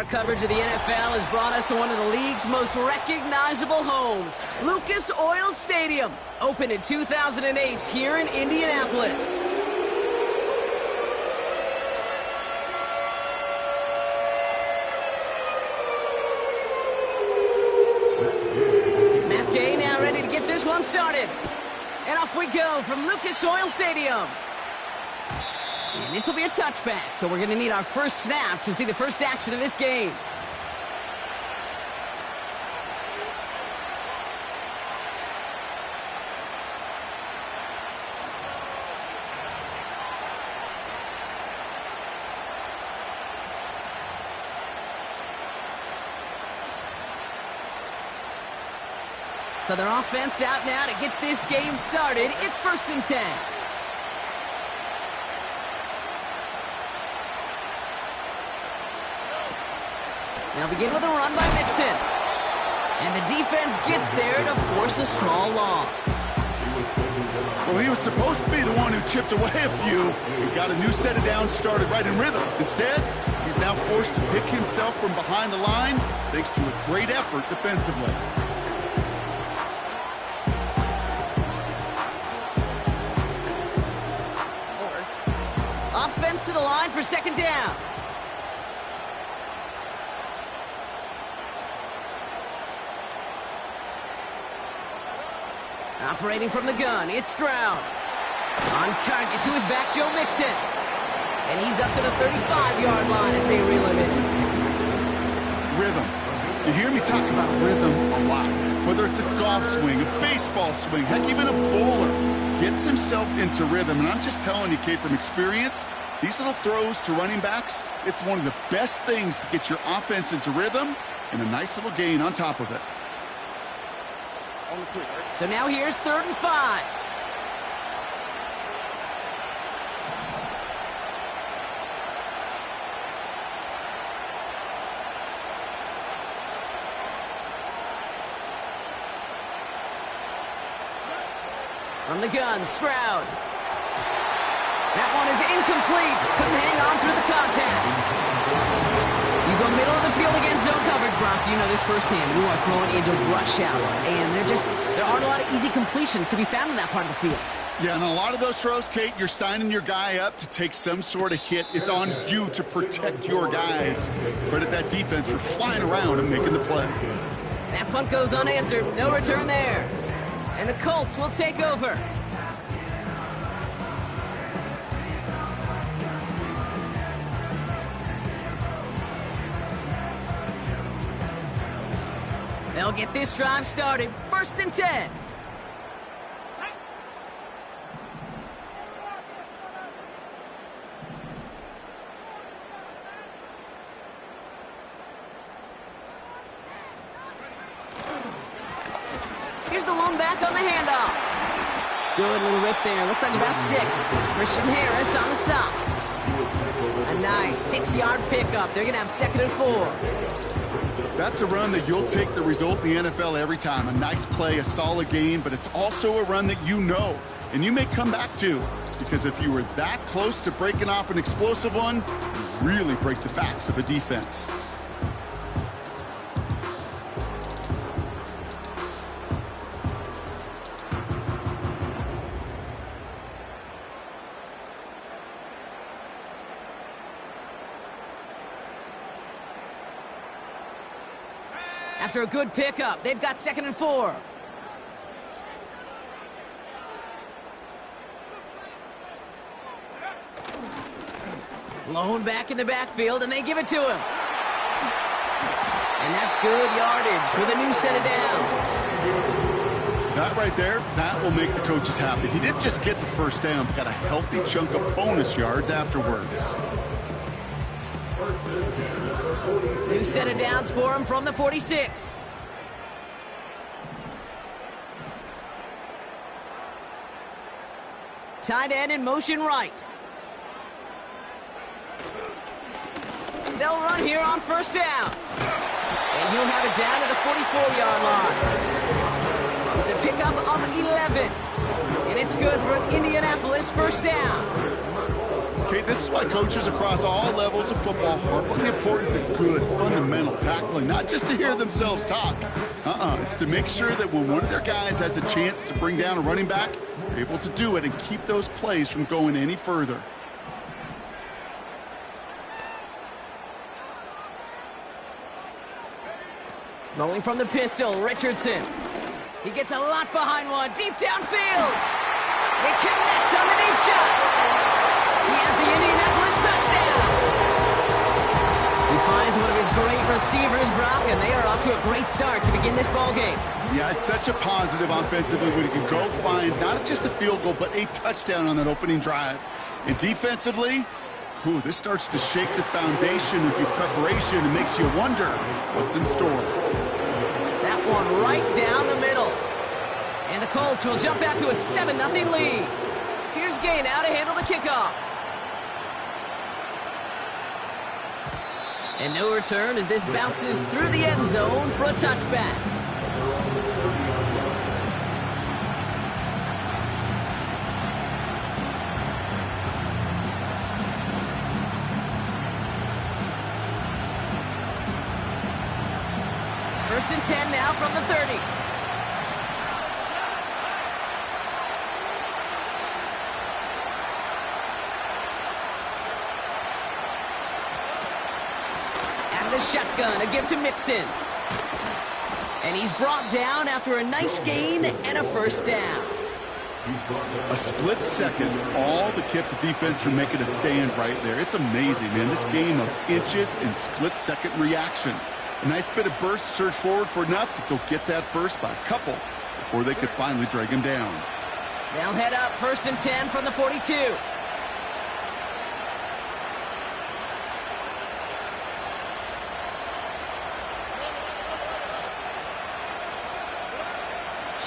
Our coverage of the NFL has brought us to one of the league's most recognizable homes, Lucas Oil Stadium, opened in 2008 here in Indianapolis. Matt Gay now ready to get this one started. And off we go from Lucas Oil Stadium. And this will be a touchback, so we're going to need our first snap to see the first action of this game. So their offense out now to get this game started. It's 1st and 10. Now begin with a run by Mixon. And the defense gets there to force a small loss. Well, he was supposed to be the one who chipped away a few and got a new set of downs started right in rhythm. Instead, he's now forced to pick himself from behind the line thanks to a great effort defensively. Offense to the line for 2nd down. Operating from the gun, it's Stroud. On target to his back, Joe Mixon. And he's up to the 35-yard line as they reel him in. Rhythm. You hear me talk about rhythm a lot. Whether it's a golf swing, a baseball swing, heck, even a bowler gets himself into rhythm. And I'm just telling you, Kate, from experience, these little throws to running backs, it's one of the best things to get your offense into rhythm and a nice little gain on top of it. So now here's 3rd and 5. From the gun, Stroud. That one is incomplete. Couldn't hang on through the contact. You go middle of the field against zone coverage, Brock. You know this firsthand. You are throwing into rush hour. And there aren't a lot of easy completions to be found in that part of the field. Yeah, and a lot of those throws, Kate, you're signing your guy up to take some sort of hit. It's on you to protect your guys. Credit that defense for flying around and making the play. That punt goes unanswered. No return there. And the Colts will take over. They'll get this drive started. 1st and 10. Here's the lone back on the handoff. Good little rip there. Looks like about 6. Christian Harris on the stop. A nice 6-yard pickup. They're going to have 2nd and 4. That's a run that you'll take the result in the NFL every time. A nice play, a solid game, but it's also a run that you know, and you may come back to, because if you were that close to breaking off an explosive one, you really break the backs of a defense. After a good pickup, they've got 2nd and 4. Lone back in the backfield, and they give it to him. And that's good yardage with a new set of downs. That right there, that will make the coaches happy. He didn't just get the 1st down, but got a healthy chunk of bonus yards afterwards. New set of downs for him from the 46. Tight end in motion right. They'll run here on 1st down. And he'll have it down to the 44-yard line. It's a pickup of 11. And it's good for an Indianapolis 1st down. Kate, this is why coaches across all levels of football harp on the importance of good, fundamental tackling, not just to hear themselves talk. It's to make sure that when one of their guys has a chance to bring down a running back, they're able to do it and keep those plays from going any further. Rolling from the pistol, Richardson. He gets a lot behind one, deep downfield. They connect on the deep shot. He has the Indianapolis touchdown. He finds one of his great receivers, Brock, and they are off to a great start to begin this ball game. Yeah, it's such a positive offensively when you can go find not just a field goal, but a touchdown on that opening drive. And defensively, this starts to shake the foundation of your preparation and makes you wonder what's in store. That one right down the middle. And the Colts will jump out to a 7-0 lead. Here's Gay now to handle the kickoff. And no return as this bounces through the end zone for a touchback. First and 10 now from the 30. Out of the shotgun, a give to Mixon. And he's brought down after a nice gain and a first down. A split second, all that kept the defense from making a stand right there. It's amazing, man. This game of inches and split-second reactions. A nice bit of burst, surge forward for enough to go get that first by a couple before they could finally drag him down. They'll head up first and 10 from the 42.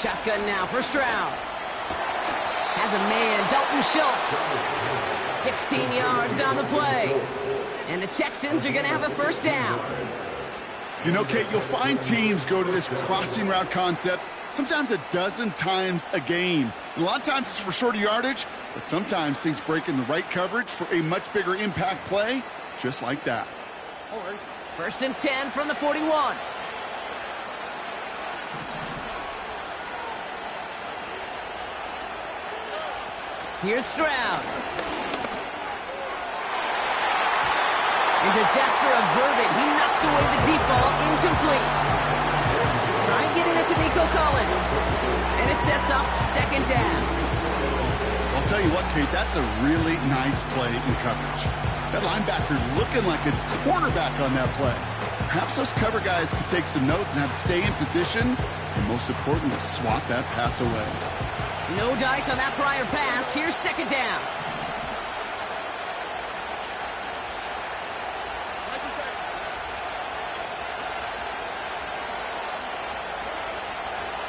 Shotgun now for Stroud. Has a man, Dalton Schultz. 16 yards on the play. And the Texans are going to have a first down. You know, Kate, you'll find teams go to this crossing route concept sometimes a dozen times a game. And a lot of times it's for shorter yardage, but sometimes things break in the right coverage for a much bigger impact play, just like that. All right. First and 10 from the 41. Here's Stroud. And disaster averted. He knocks away the deep ball, incomplete. Try and get it into Nico Collins. And it sets up second down. I'll tell you what, Kate, that's a really nice play in coverage. That linebacker looking like a quarterback on that play. Perhaps those cover guys could take some notes and have to stay in position, and most importantly, swat that pass away. No dice on that prior pass. Here's second down.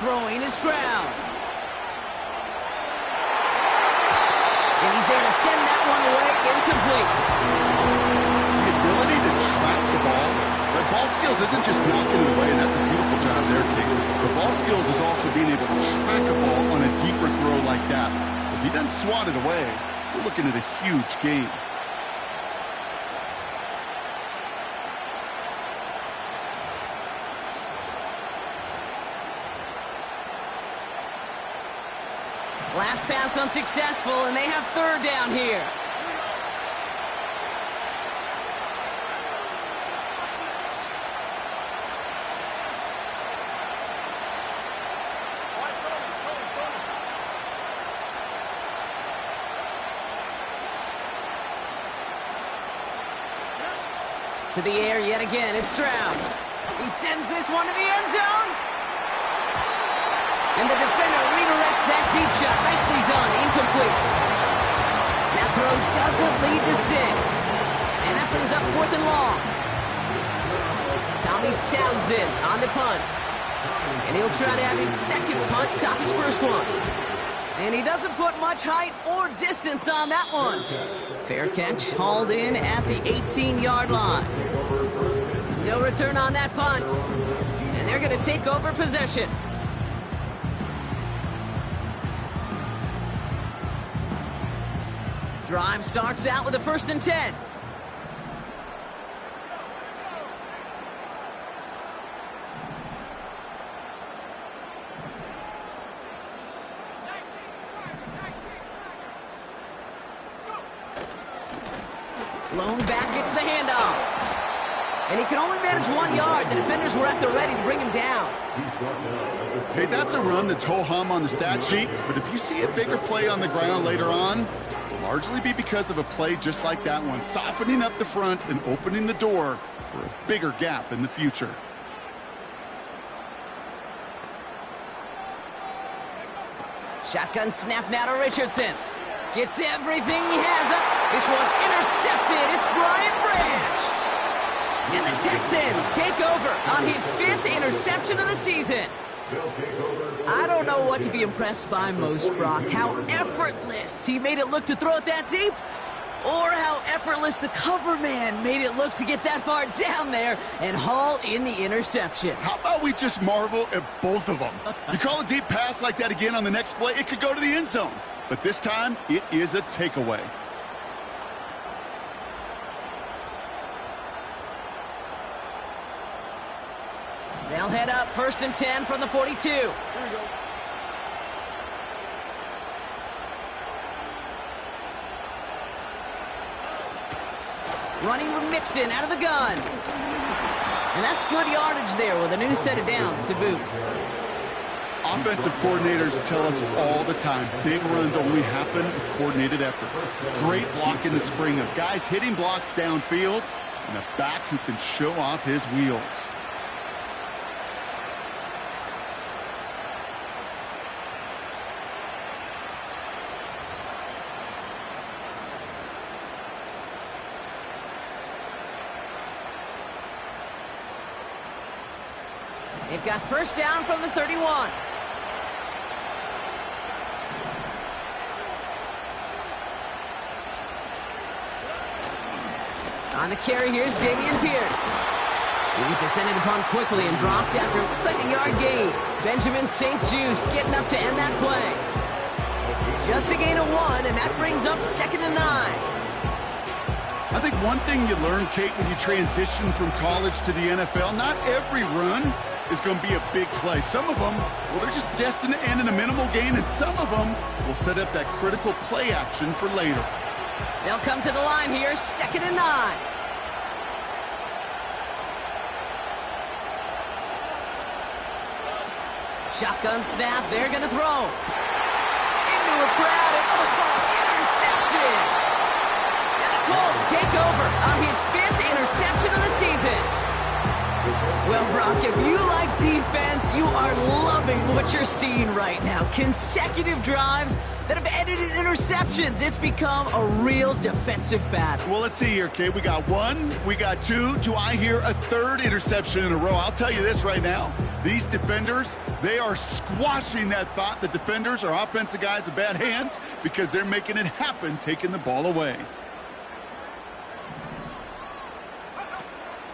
Throwing is Stroud. And he's there to send that one away, incomplete. The ability to track the ball. But ball skills isn't just knocking it away, and that's a beautiful job there, King. The ball skills is also being able to track a ball on a deeper throw like that. If he doesn't swat it away, we're looking at a huge game. Last pass unsuccessful, and they have third down here. To the air yet again, it's Stroud. He sends this one to the end zone. And the defender redirects that deep shot. Nicely done, incomplete. That throw doesn't lead to 6. And that brings up 4th and long. Tommy Townsend on the punt. And he'll try to have his second punt top his first one. And he doesn't put much height or distance on that one. Fair catch, hauled in at the 18-yard line. No return on that punt. And they're going to take over possession. Drive starts out with a 1st and 10. Lone back gets the handoff. And he can only manage 1 yard. The defenders were at the ready to bring him down. Hey, that's a run that's ho-hum on the stat sheet, but if you see a bigger play on the ground later on, it'll largely be because of a play just like that one, softening up the front and opening the door for a bigger gap in the future. Shotgun snap now to Richardson. Gets everything he has up. This one's intercepted. It's Brian Branch. And the Texans take over on his 5th interception of the season. I don't know what to be impressed by most, Brock. How effortless he made it look to throw it that deep, or how effortless the cover man made it look to get that far down there and haul in the interception. How about we just marvel at both of them? You call a deep pass like that again on the next play, it could go to the end zone. But this time, it is a takeaway. They'll head up 1st and 10 from the 42. Here we go. Running with Mixon out of the gun. And that's good yardage there with a new set of downs to boot. Offensive coordinators tell us all the time, big runs only happen with coordinated efforts. Great block in the spring of guys hitting blocks downfield and a back who can show off his wheels. They've got 1st down from the 31. On the carry, here's Dameon Pierce. He's descended upon quickly and dropped after it looks like a yard gain. Benjamin St. Just getting up to end that play. Just a gain of 1, and that brings up 2nd and 9. I think one thing you learn, Kate, when you transition from college to the NFL, not every run is going to be a big play. Some of them, well, they're just destined to end in a minimal gain, and some of them will set up that critical play action for later. They'll come to the line here, 2nd and 9. Shotgun snap, they're going to throw. Into a crowd, and intercepted! And the Colts take over on his 5th interception of the season. Well, Brock, if you like defense, you are loving what you're seeing right now. Consecutive drives that have ended in interceptions. It's become a real defensive battle. Well, let's see here, Kate. We got 1, we got 2. Do I hear a 3rd interception in a row? I'll tell you this right now. These defenders, they are squashing that thought that defenders are offensive guys with bad hands because they're making it happen, taking the ball away.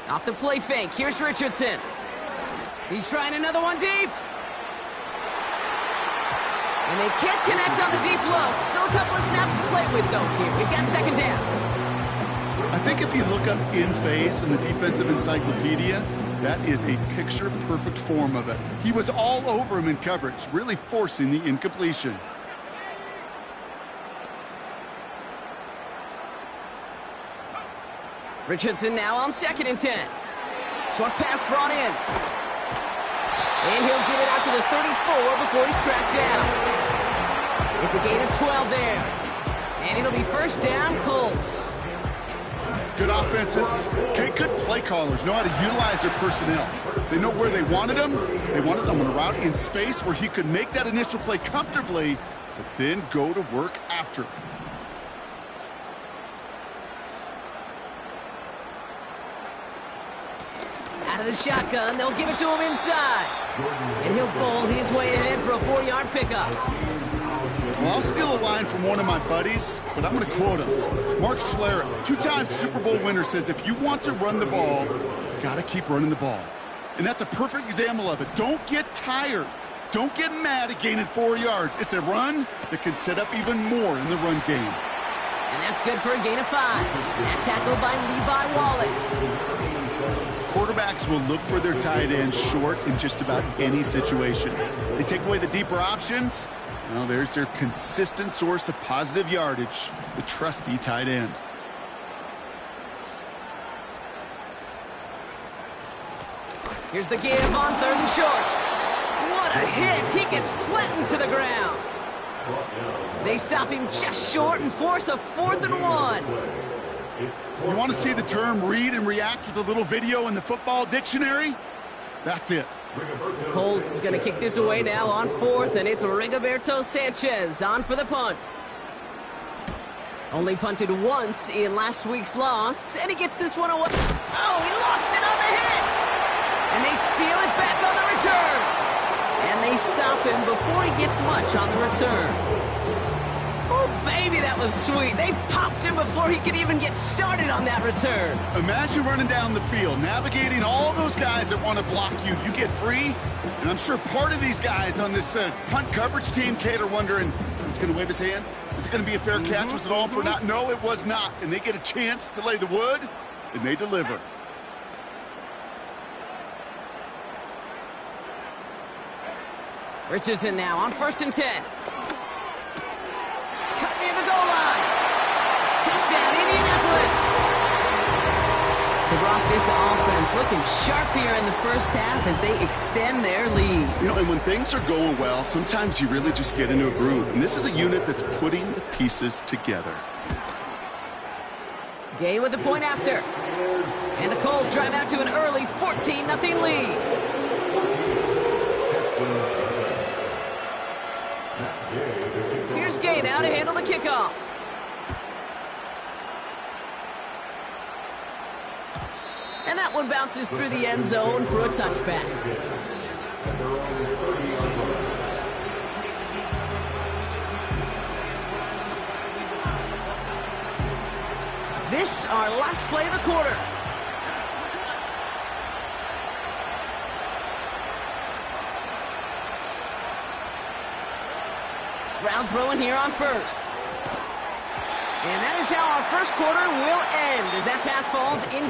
Off the play fake, here's Richardson. He's trying another one deep. And they can't connect on the deep look. Still a couple of snaps to play with, though, here. We've got 2nd down. I think if you look up in phase in the defensive encyclopedia, that is a picture-perfect form of it. He was all over him in coverage, really forcing the incompletion. Richardson now on 2nd and 10. Short pass brought in. And he'll get it out to the 34 before he's tracked down. It's a gain of 12 there. And it'll be 1st down, Colts. Good offenses. Okay, good play callers know how to utilize their personnel. They know where they wanted him. They wanted him on a route in space where he could make that initial play comfortably, but then go to work after. Out of the shotgun, they'll give it to him inside. And he'll bowl his way ahead for a 4-yard pickup. Well, I'll steal a line from one of my buddies, but I'm going to quote him. Mark Schlereth, 2-time Super Bowl winner, says if you want to run the ball, you got to keep running the ball. And that's a perfect example of it. Don't get tired. Don't get mad at gaining 4 yards. It's a run that can set up even more in the run game. And that's good for a gain of 5. That tackle by Levi Wallace. Quarterbacks will look for their tight end short in just about any situation. They take away the deeper options. Well, there's their consistent source of positive yardage, the trusty tight end. Here's the give on 3rd and short. What a hit! He gets flattened to the ground. They stop him just short and force a 4th and 1. You want to see the term read and react with a little video in the football dictionary? That's it. Colts going to kick this away now on 4th, and it's Rigoberto Sanchez on for the punt. Only punted once in last week's loss, and he gets this one away. Oh, he lost it on the hit! And they steal it back on the return. And they stop him before he gets much on the return. Oh, baby, that was sweet. They popped him before he could even get started on that return. Imagine running down the field, navigating all those guys that want to block you. You get free, and I'm sure part of these guys on this punt coverage team, Kate, are wondering, is he going to wave his hand? Is it going to be a fair catch? Was it all for naught? No, it was not. And they get a chance to lay the wood, and they deliver. Richardson now on 1st and 10. Cut near the goal line. Touchdown, Indianapolis. So, Brock, this offense looking sharp here in the first half as they extend their lead. You know, and when things are going well, sometimes you really just get into a groove. And this is a unit that's putting the pieces together. Gay with the point after. And the Colts drive out to an early 14-0 lead. Here's Gay now to handle the kickoff. And that one bounces through the end zone for a touchback. This our last play of the quarter. Stroud throwing here on 1st. And that is how our first quarter will end as that pass falls in.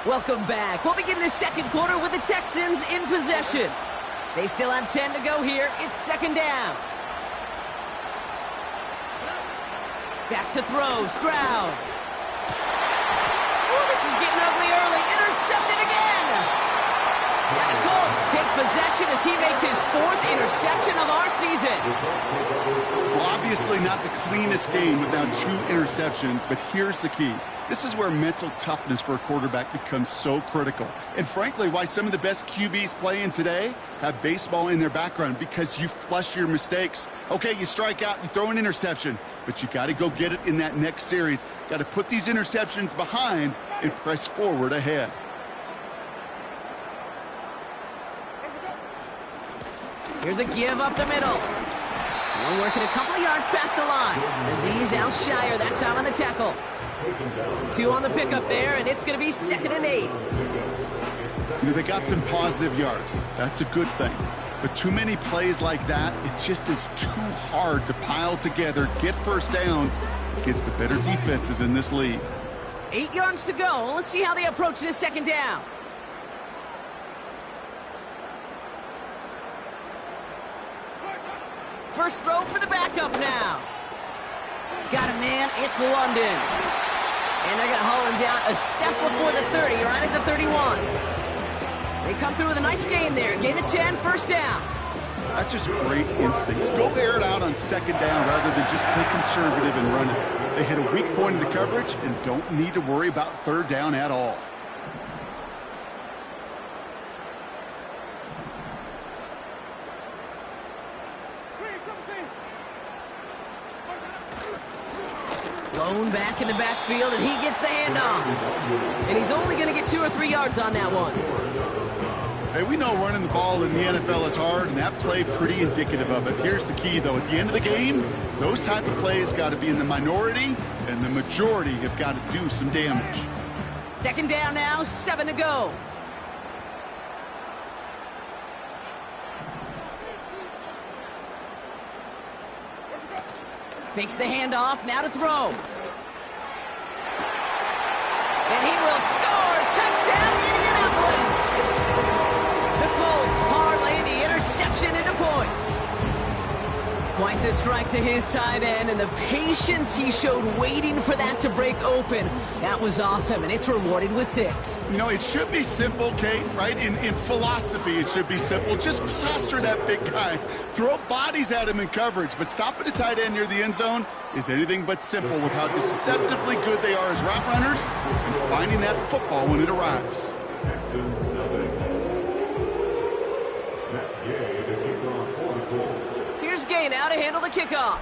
Welcome back. We'll begin the second quarter with the Texans in possession. They still have 10 to go here. It's 2nd down. Back to throw. Stroud. Ooh, this is getting ugly early. Intercepted again. And the Colts take possession as he makes his 4th interception of our season. Well, obviously not the cleanest game without 2 interceptions, but here's the key. This is where mental toughness for a quarterback becomes so critical. And frankly, why some of the best QBs playing today have baseball in their background, because you flush your mistakes. Okay, you strike out, you throw an interception, but you got to go get it in that next series. Got to put these interceptions behind and press forward ahead. Here's a give up the middle. We're working a couple of yards past the line. Aziz Al-Shire that time on the tackle. 2 on the pickup there, and it's going to be 2nd and 8. You know, they got some positive yards. That's a good thing. But too many plays like that, it just is too hard to pile together, get first downs against the better defenses in this league. 8 yards to go. Let's see how they approach this 2nd down. First throw for the backup now. Got it, man. It's London. And they're going to haul him down a step before the 30, right at the 31. They come through with a nice gain there. Gain of 10, 1st down. That's just great instincts. Go air it out on 2nd down rather than just play conservative and run it. They hit a weak point in the coverage and don't need to worry about 3rd down at all. Blown back in the backfield, and he gets the handoff. And he's only going to get 2 or 3 yards on that one. Hey, we know running the ball in the NFL is hard, and that play pretty indicative of it. Here's the key, though. At the end of the game, those type of plays got to be in the minority, and the majority have got to do some damage. 2nd down now, 7 to go. Fakes the handoff, now to throw. And he will score! Touchdown, Indianapolis! The Colts parlay the interception into points. Quite the strike to his tight end, and the patience he showed waiting for that to break open. That was awesome, and it's rewarded with 6. You know, it should be simple, Kate, right? In philosophy, it should be simple. Just plaster that big guy. Throw bodies at him in coverage, but stopping the tight end near the end zone is anything but simple with how deceptively good they are as route runners and finding that football when it arrives. Here's Gay now to handle the kickoff.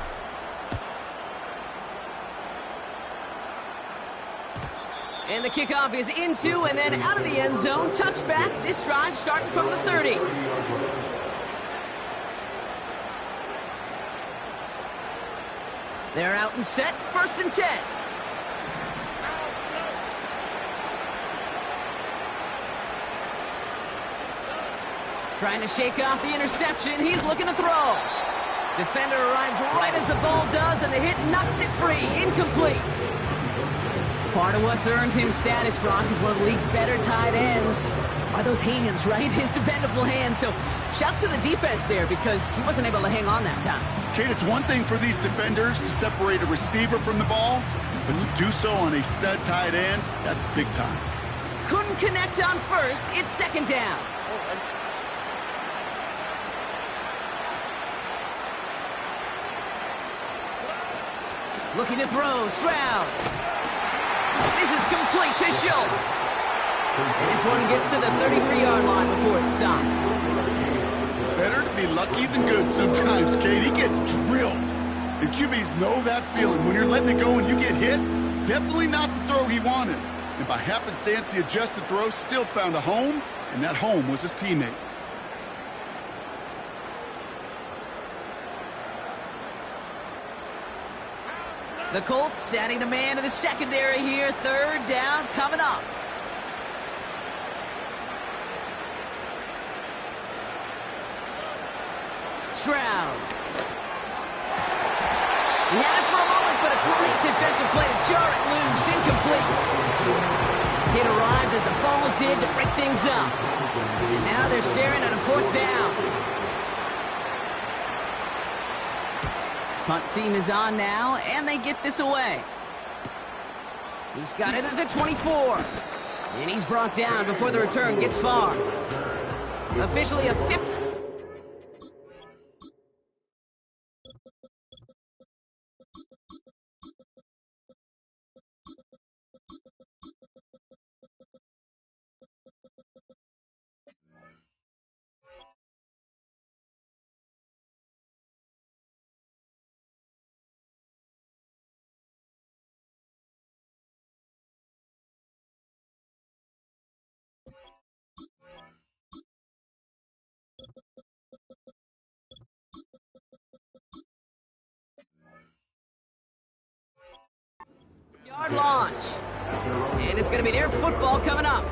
And the kickoff is into and then out of the end zone. Touchback. This drive starting from the 30. They're out and set. 1st and 10. Trying to shake off the interception. He's looking to throw. Defender arrives right as the ball does, and the hit knocks it free. Incomplete. Part of what's earned him status, Brock, is one of the league's better tight ends. Are those hands, right? His dependable hands. So shouts to the defense there because he wasn't able to hang on that time. Kate, it's one thing for these defenders to separate a receiver from the ball, but to do so on a stud tight end, that's big time. Couldn't connect on 1st. It's 2nd down. Looking to throw, Stroud. This is complete to Schultz. And this one gets to the 33-yard line before it's stopped. Better to be lucky than good sometimes, Kate. He gets drilled. And QBs know that feeling. When you're letting it go and you get hit, definitely not the throw he wanted. And by happenstance, the adjusted throw still found a home, and that home was his teammate. The Colts adding a man to the secondary here. 3rd down coming up. Stroud. He had it for a moment, but a great defensive play to jar it loose. Incomplete. It arrived as the ball did to break things up. And now they're staring at a 4th down. Punt team is on now, and they get this away. He's got it at the 24. And he's brought down before the return gets far. Officially a 50. Yard launch. And it's going to be their football coming up.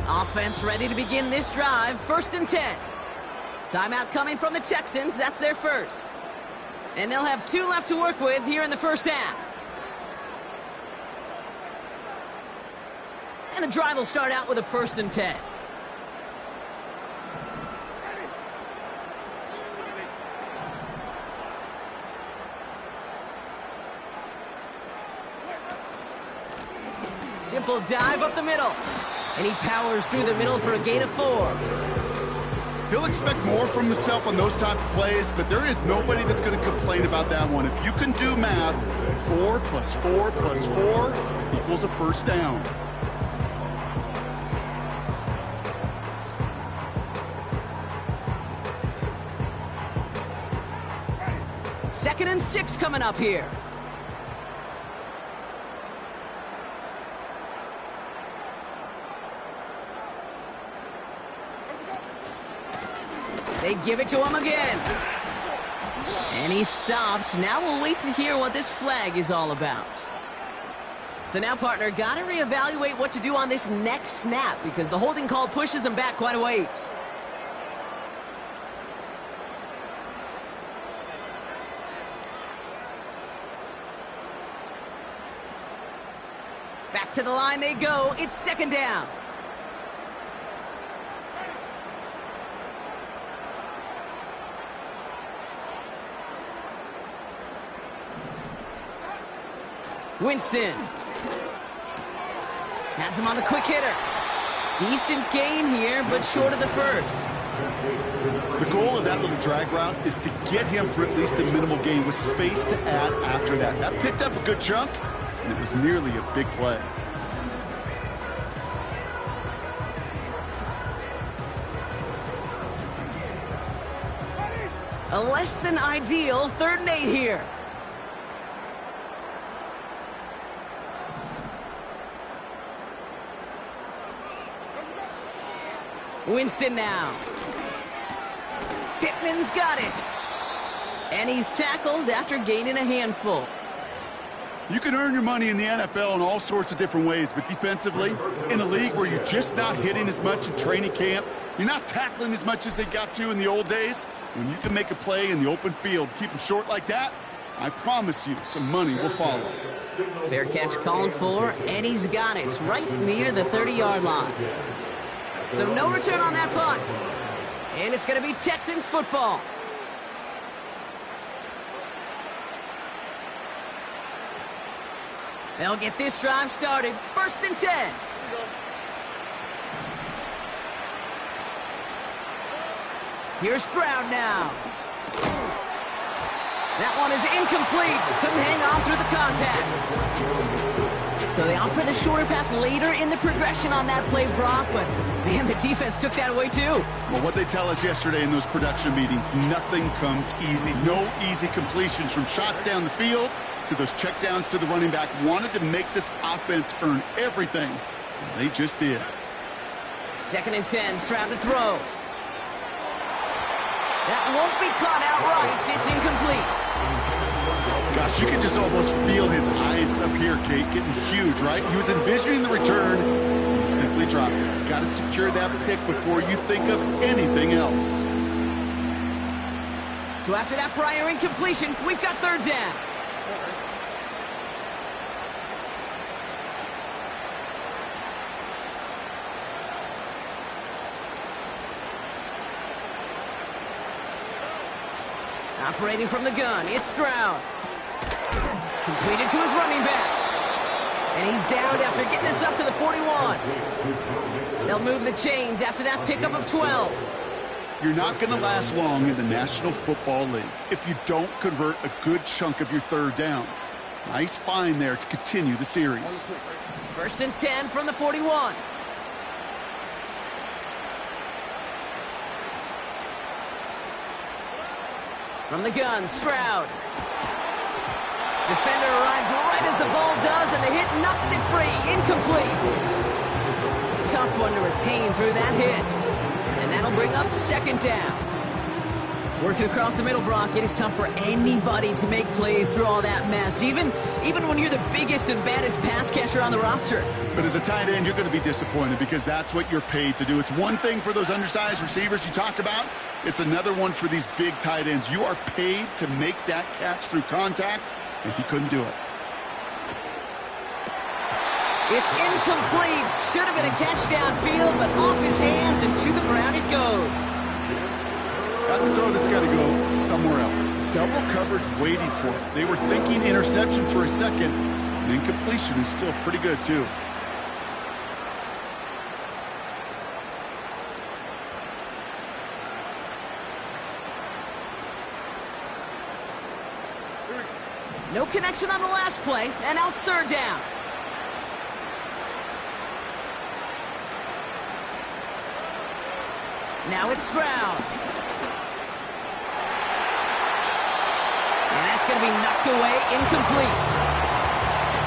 Offense ready to begin this drive. 1st and 10. Timeout coming from the Texans. That's their 1st. And they'll have 2 left to work with here in the 1st half. And the drive will start out with a 1st and 10. Simple dive up the middle. And he powers through the middle for a gain of 4. He'll expect more from himself on those type of plays, but there is nobody that's going to complain about that one. If you can do math, 4 plus 4 plus 4 equals a 1st down. 2nd and 6 coming up here. They give it to him again. And he's stopped. Now we'll wait to hear what this flag is all about. So now, partner, got to reevaluate what to do on this next snap because the holding call pushes him back quite a ways. Back to the line they go. It's 2nd down. Winston has him on the quick hitter. Decent gain here, but short of the first. The goal of that little drag route is to get him for at least a minimal gain with space to add after that. That picked up a good chunk, and it was nearly a big play. A less than ideal 3rd and 8 here. Winston now. Pittman's got it. And he's tackled after gaining a handful. You can earn your money in the NFL in all sorts of different ways, but defensively, in a league where you're just not hitting as much in training camp, you're not tackling as much as they got to in the old days, when you can make a play in the open field, keep them short like that, I promise you some money will follow. Fair catch calling for, and he's got it right near the 30-yard line. So no return on that punt. And it's going to be Texans football. They'll get this drive started. 1st and 10. Here's Stroud now. That one is incomplete. Couldn't hang on through the contact. So they opt for the shorter pass later in the progression on that play, Brock, but man, the defense took that away too. Well, what they tell us yesterday in those production meetings, nothing comes easy. No easy completions from shots down the field to those checkdowns to the running back. Wanted to make this offense earn everything. They just did. 2nd and 10, Stroud to throw. That won't be caught outright. It's incomplete. Gosh, you can just almost feel his eyes up here, Kate, getting huge, right? He was envisioning the return. He simply dropped it. Got to secure that pick before you think of anything else. So after that prior incompletion, we've got 3rd down. Operating from the gun, it's Stroud. Completed to his running back. And he's downed after getting this up to the 41. They'll move the chains after that pickup of 12. You're not going to last long in the National Football League if you don't convert a good chunk of your 3rd downs. Nice find there to continue the series. 1st and 10 from the 41. From the gun, Stroud. Defender arrives right as the ball does, and the hit knocks it free. Incomplete. Tough one to retain through that hit. And that'll bring up 2nd down. Working across the middle, Brock, it is tough for anybody to make plays through all that mess, even when you're the biggest and baddest pass catcher on the roster. But as a tight end, you're going to be disappointed because that's what you're paid to do. It's one thing for those undersized receivers you talk about. It's another one for these big tight ends. You are paid to make that catch through contact, and he couldn't do it. It's incomplete. Should have been a catch downfield, but off his hands and to the ground it goes. That's a throw that's got to go somewhere else. Double coverage waiting for it. They were thinking interception for a second, and incompletion is still pretty good, too. No connection on the last play, and now it's 3rd down. Now it's Stroud. And going to be knocked away, incomplete.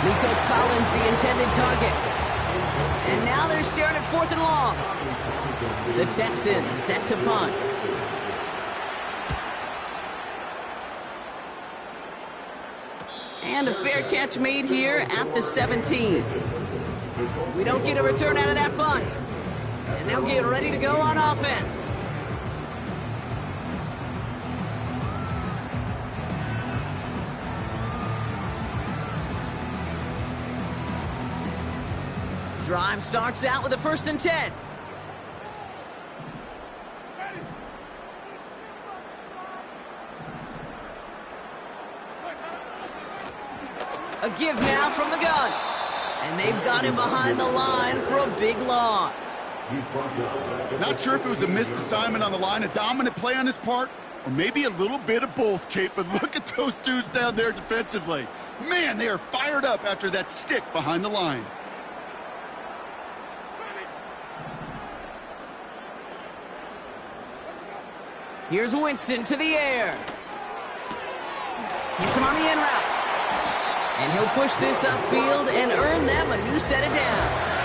Nico Collins, the intended target. And now they're staring at 4th and long. The Texans set to punt. And a fair catch made here at the 17. We don't get a return out of that punt. And they'll get ready to go on offense. Drive starts out with a 1st and 10. A give now from the gun. And they've got him behind the line for a big loss. Not sure if it was a missed assignment on the line, a dominant play on his part, or maybe a little bit of both, Kate, but look at those dudes down there defensively. Man, they are fired up after that stick behind the line. Here's Winston to the air. Hits him on the in route. And he'll push this upfield and earn them a new set of downs.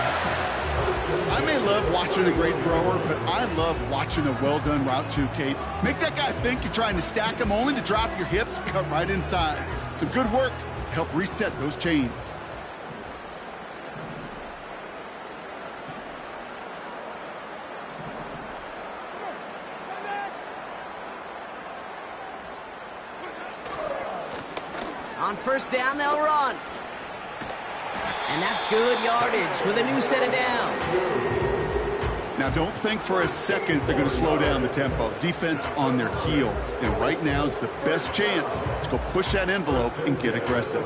I may love watching a great thrower, but I love watching a well-done route too, Kate. Make that guy think you're trying to stack him only to drop your hips and cut right inside. Some good work to help reset those chains. On 1st down, they'll run. And that's good yardage with a new set of downs. Now, don't think for a second they're going to slow down the tempo. Defense on their heels. And right now is the best chance to go push that envelope and get aggressive.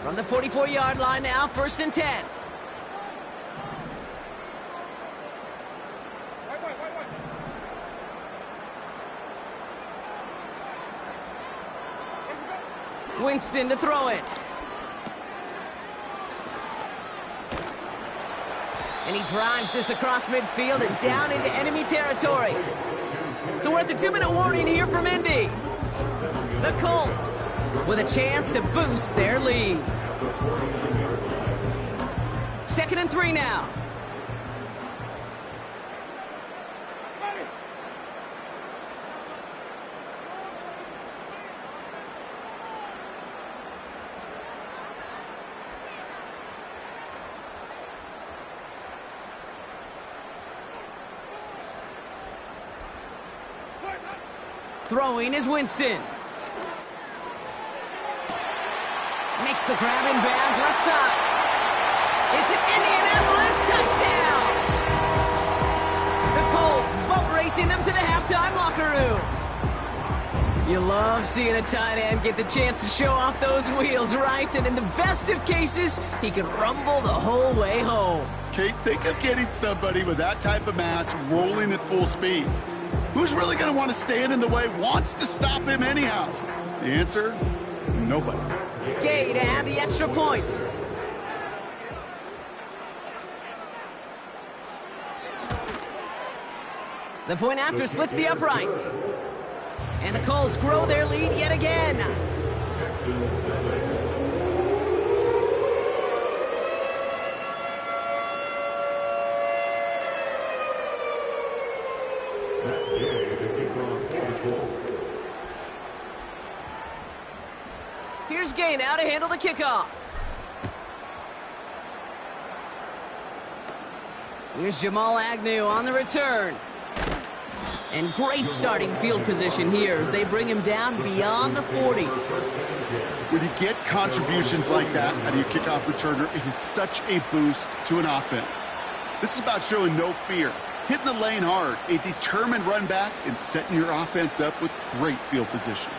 From the 44-yard line now, 1st and 10. Winston to throw it. And he drives this across midfield and down into enemy territory. So we're at the 2-minute warning here from Indy. The Colts with a chance to boost their lead. 2nd and 3 now. Throwing is Winston. Makes the grab in bounds left side. It's an Indianapolis touchdown. The Colts boat racing them to the halftime locker room. You love seeing a tight end get the chance to show off those wheels, right? And in the best of cases, he can rumble the whole way home. Kate, think of getting somebody with that type of mass rolling at full speed. Who's really going to want to stand in the way, wants to stop him anyhow? The answer, nobody. Gay to add the extra point. The point after splits the uprights. And the Colts grow their lead yet again. Here's Gay now to handle the kickoff. Here's Jamal Agnew on the return. And great starting field position here as they bring him down beyond the 40. When you get contributions like that out of your kickoff returner, it is such a boost to an offense. This is about showing no fear, hitting the lane hard, a determined run back, and setting your offense up with great field position.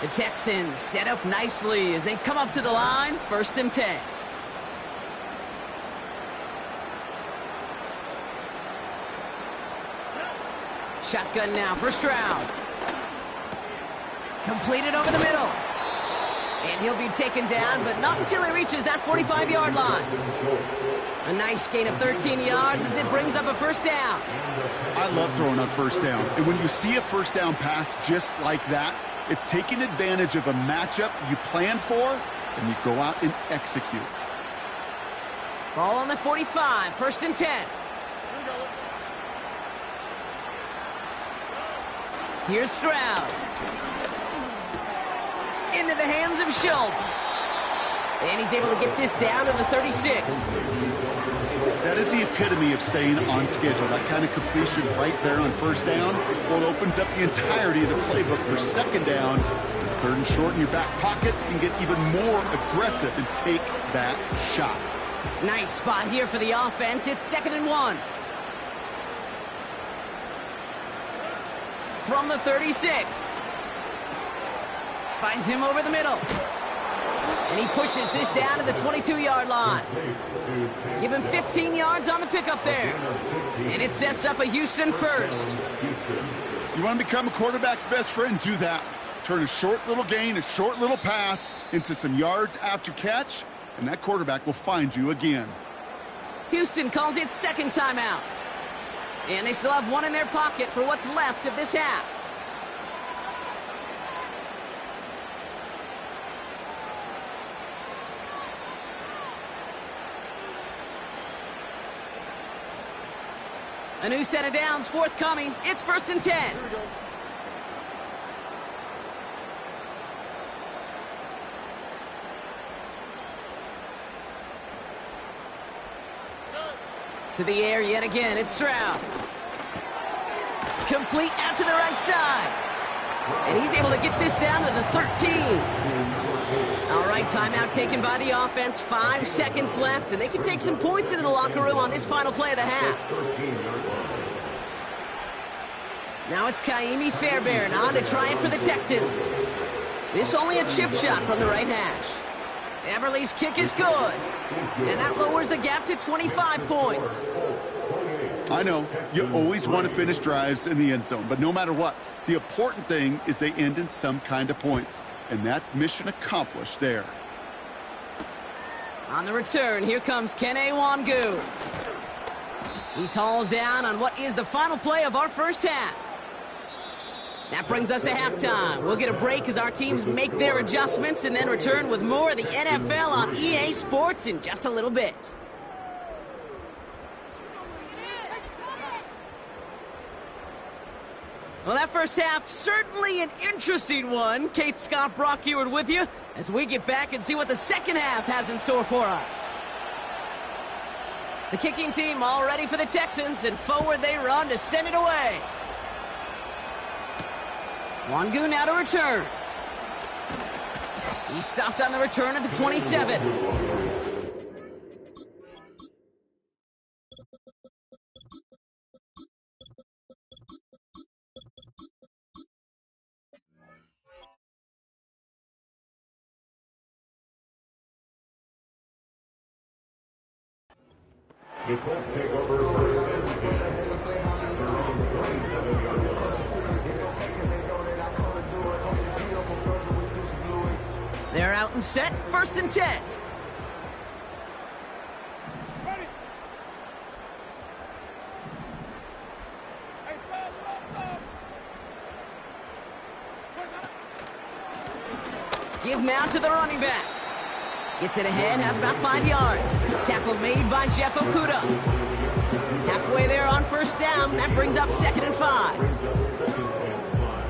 The Texans set up nicely as they come up to the line, 1st and 10. Shotgun now for Stroud. Completed over the middle. And he'll be taken down, but not until he reaches that 45-yard line. A nice gain of 13 yards as it brings up a first down. I love throwing on first down. And when you see a first down pass just like that, it's taking advantage of a matchup you plan for, and you go out and execute. Ball on the 45, 1st and 10. Here's Stroud. Into the hands of Schultz. And he's able to get this down to the 36. That is the epitome of staying on schedule. That kind of completion right there on first down. Well, it opens up the entirety of the playbook for second down. 3rd and short in your back pocket. You can get even more aggressive and take that shot. Nice spot here for the offense. It's 2nd and 1. From the 36. Finds him over the middle. And he pushes this down to the 22-yard line. Give him 15 yards on the pickup there. And it sets up a Houston first. You want to become a quarterback's best friend? Do that. Turn a short little gain, a short little pass into some yards after catch, and that quarterback will find you again. Houston calls it 2nd timeout. And they still have one in their pocket for what's left of this half. A new set of downs forthcoming. It's 1st and 10. To the air yet again. It's Stroud. Complete out to the right side. And he's able to get this down to the 13. All right, timeout taken by the offense. 5 seconds left, and they can take some points into the locker room on this final play of the half. Now it's Kaimi Fairbairn on to try it for the Texans. This only a chip shot from the right hash. Everly's kick is good. And that lowers the gap to 25 points. I know, you always want to finish drives in the end zone, but no matter what, the important thing is they end in some kind of points. And that's mission accomplished there. On the return, here comes Kene Wangu. He's hauled down on what is the final play of our first half. That brings us to halftime. We'll get a break as our teams make their adjustments and then return with more of the NFL on EA Sports in just a little bit. Well, that first half, certainly an interesting one. Kate Scott Brock here with you as we get back and see what the second half has in store for us. The kicking team all ready for the Texans, and forward they run to send it away. Wangu now to return. He stopped on the return at the 27. The Colts take over first and 10. Around 27-yard line. They're out and set, 1st and 10. Give now to the running back. Gets it ahead, has about 5 yards. Tackle made by Jeff Okuda. Halfway there on first down, that brings up 2nd and 5.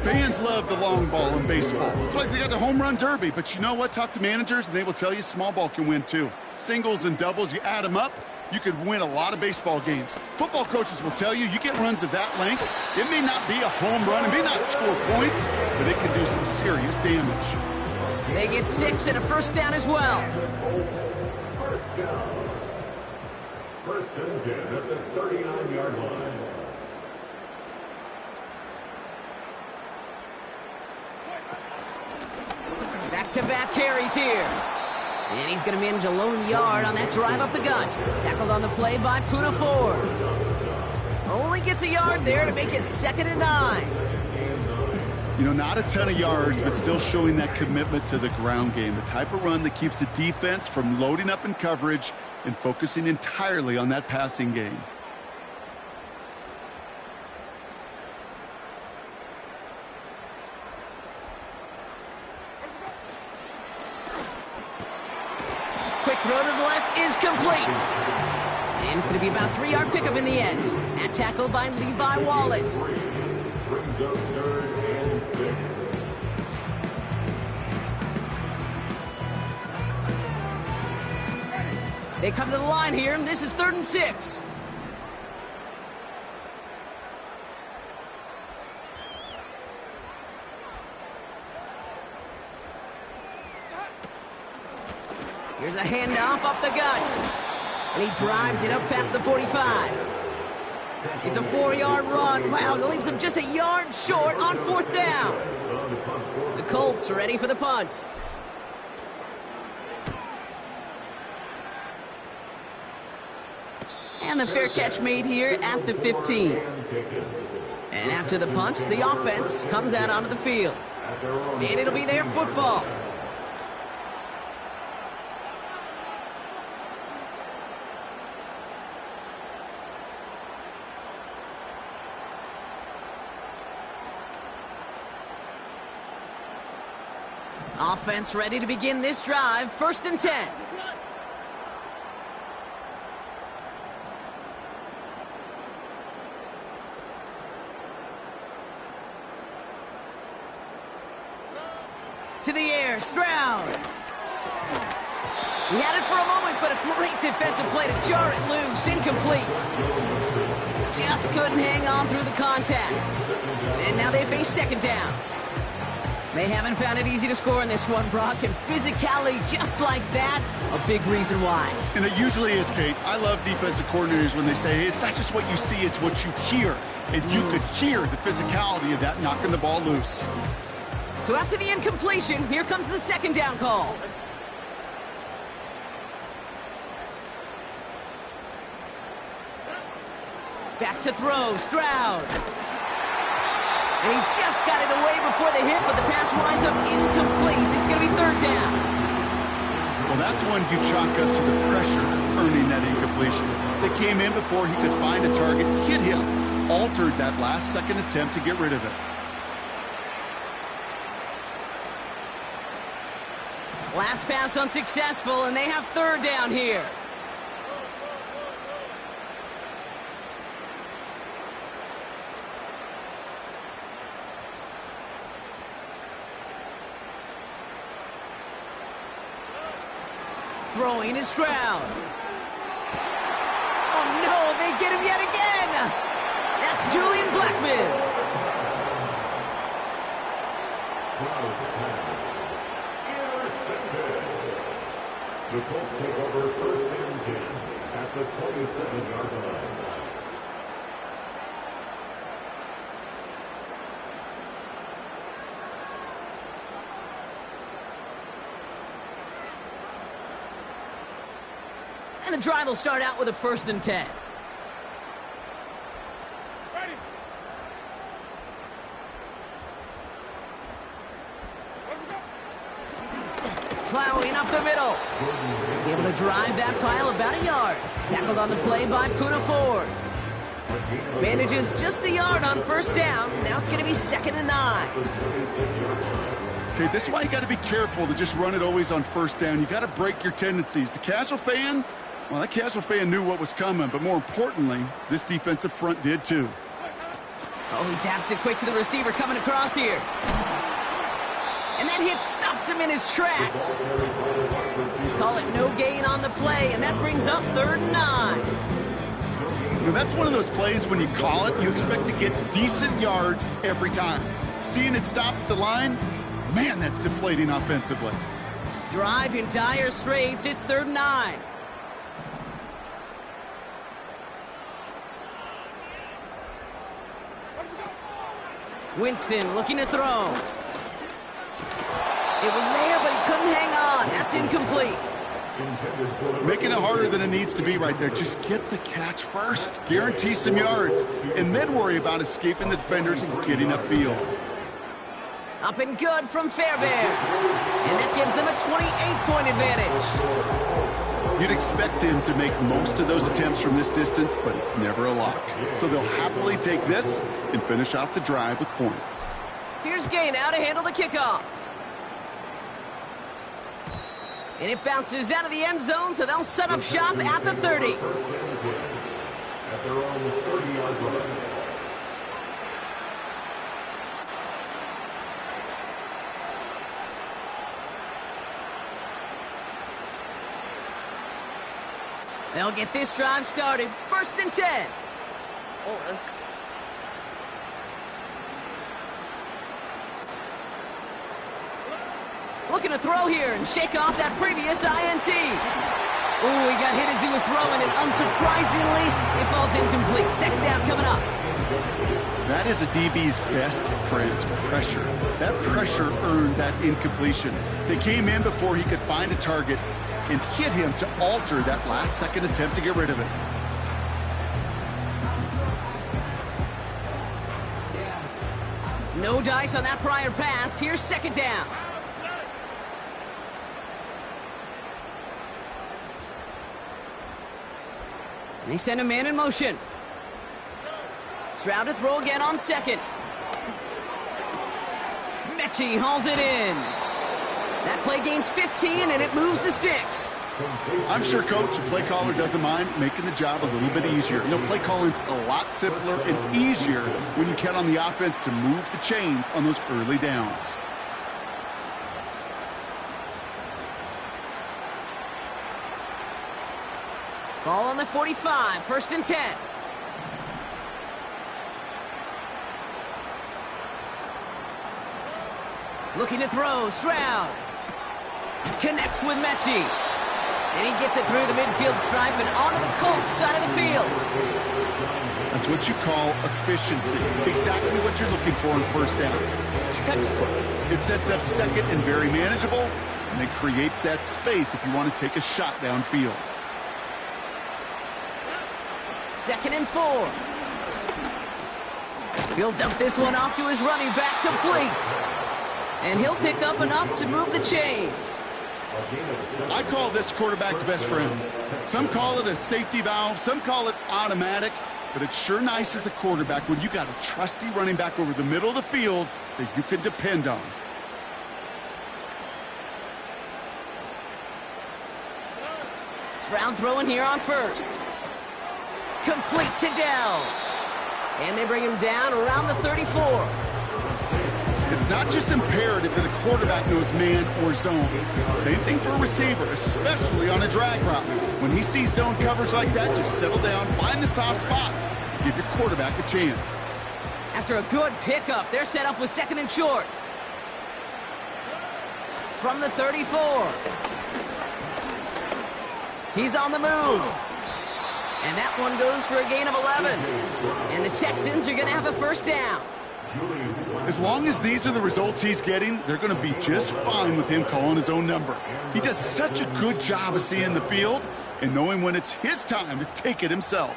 Fans love the long ball in baseball. It's like they got the home run derby, but you know what? Talk to managers and they will tell you small ball can win too. Singles and doubles, you add them up, you could win a lot of baseball games. Football coaches will tell you, you get runs of that length, it may not be a home run, it may not score points, but it can do some serious damage. They get 6 and a first down as well. First down. 1st and 10 at the 39-yard line. Back-to-back carries here. And he's going to manage a lone yard on that drive up the gut. Tackled on the play by Puna Ford. Only gets a yard there to make it 2nd and 9. You know, not a ton of yards, but still showing that commitment to the ground game. The type of run that keeps the defense from loading up in coverage and focusing entirely on that passing game. Quick throw to the left is complete. And it's going to be about a 3-yard pickup in the end. That tackle by Levi Wallace. Brings up 3rd and 6. They come to the line here, and this is 3rd and 6. Here's a handoff up the gut. And he drives it up past the 45. It's a 4-yard run. Wow, it leaves him just a yard short on 4th down. The Colts are ready for the punt. And the fair catch made here at the 15. And after the punt, the offense comes out onto the field. And it'll be their football. Offense ready to begin this drive. 1st and 10. To the air, Stroud. He had it for a moment, but a great defensive play to jar it loose. Incomplete. Just couldn't hang on through the contact. And now they face 2nd down. They haven't found it easy to score in this one, Brock, and physicality just like that, a big reason why. And it usually is, Kate. I love defensive coordinators when they say, hey, it's not just what you see, it's what you hear. And you could hear the physicality of that knocking the ball loose. So after the incompletion, here comes the 2nd down call. Back to throw, Stroud. And he just got it away before the hit, but the pass winds up incomplete. It's going to be 3rd down. Well, that's one you chalk up to the pressure earning that incompletion. They came in before he could find a target, hit him, altered that last-second attempt to get rid of it. Last pass unsuccessful, and they have 3rd down here. Throwing is Stroud. Oh no, they get him yet again. That's Julian Blackman. The Colts take over 1st and 10 at the 27-yard line. And the drive will start out with a 1st and 10. Plowing up the middle. He's able to drive that pile about a yard. Tackled on the play by Puna Ford. Manages just a yard on 1st down. Now it's going to be 2nd and 9. Okay, this is why you got to be careful to just run it always on 1st down. You got to break your tendencies. The casual fan, well, that casual fan knew what was coming, but more importantly, this defensive front did too. Oh, he taps it quick to the receiver coming across here. And that hit stops him in his tracks. Call it no gain on the play, and that brings up 3rd and 9. You know, that's one of those plays when you call it, you expect to get decent yards every time. Seeing it stopped at the line, man, that's deflating offensively. Drive in dire straits. It's 3rd and 9. Winston looking to throw. It was there, but he couldn't hang on. That's incomplete. Making it harder than it needs to be right there. Just get the catch first. Guarantee some yards. And then worry about escaping the defenders and getting upfield. Up and good from Fairbairn. And that gives them a 28-point advantage. You'd expect him to make most of those attempts from this distance, but it's never a lock. So they'll happily take this and finish off the drive with points. Here's Gay now to handle the kickoff. And it bounces out of the end zone, so they'll set up shop at the 30. At their own 30-yard line. They'll get this drive started. 1st and 10. Looking to throw here and shake off that previous INT. Ooh, he got hit as he was throwing, and unsurprisingly, it falls incomplete. 2nd down coming up. That is a DB's best friend, pressure. That pressure earned that incompletion. They came in before he could find a target and hit him to alter that last-second attempt to get rid of it. No dice on that prior pass. Here's 2nd down. They send a man in motion. Stroud to throw again on 2nd. Mechie hauls it in. That play gains 15, and it moves the sticks. I'm sure Coach, the play caller, doesn't mind making the job a little bit easier. You know, play calling's a lot simpler and easier when you count on the offense to move the chains on those early downs. Ball on the 45, 1st and 10. Looking to throw, Stroud. Connects with Mechie. And he gets it through the midfield stripe and onto the Colts side of the field. That's what you call efficiency. Exactly what you're looking for in 1st down. Textbook. It sets up 2nd and very manageable, and it creates that space if you want to take a shot downfield. 2nd and 4. He'll dump this one off to his running back, complete. And he'll pick up enough to move the chains. I call this quarterback's best friend. Some call it a safety valve, some call it automatic, but it's sure nice as a quarterback when you got a trusty running back over the middle of the field that you can depend on. Stroud throwing here on 1st. Complete to Dell. And they bring him down around the 34. It's not just imperative that a quarterback knows man or zone. Same thing for a receiver, especially on a drag route. When he sees zone coverage like that, just settle down, find the soft spot, give your quarterback a chance. After a good pickup, they're set up with 2nd and short. From the 34. He's on the move. And that one goes for a gain of 11. And the Texans are going to have a 1st down. As long as these are the results he's getting, they're going to be just fine with him calling his own number. He does such a good job of seeing the field and knowing when it's his time to take it himself.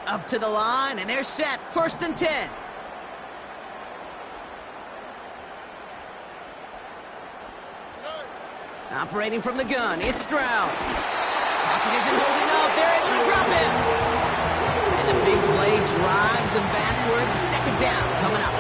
Up to the line, and they're set. 1st and 10. Operating from the gun, it's Stroud. Pocket isn't holding up. They're able to drop him. And the big play drives them backwards. 2nd down coming up.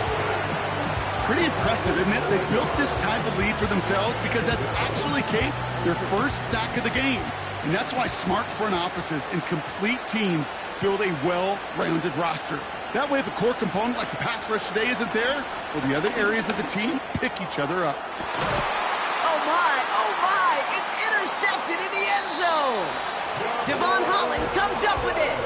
It's pretty impressive, isn't it? They built this type of lead for themselves because that's actually, Kate, their 1st sack of the game. And that's why smart front offices and complete teams build a well-rounded roster. That way, if a core component like the pass rush today isn't there, well, the other areas of the team pick each other up. Oh my, it's intercepted in the end zone. Devon Holland comes up with it.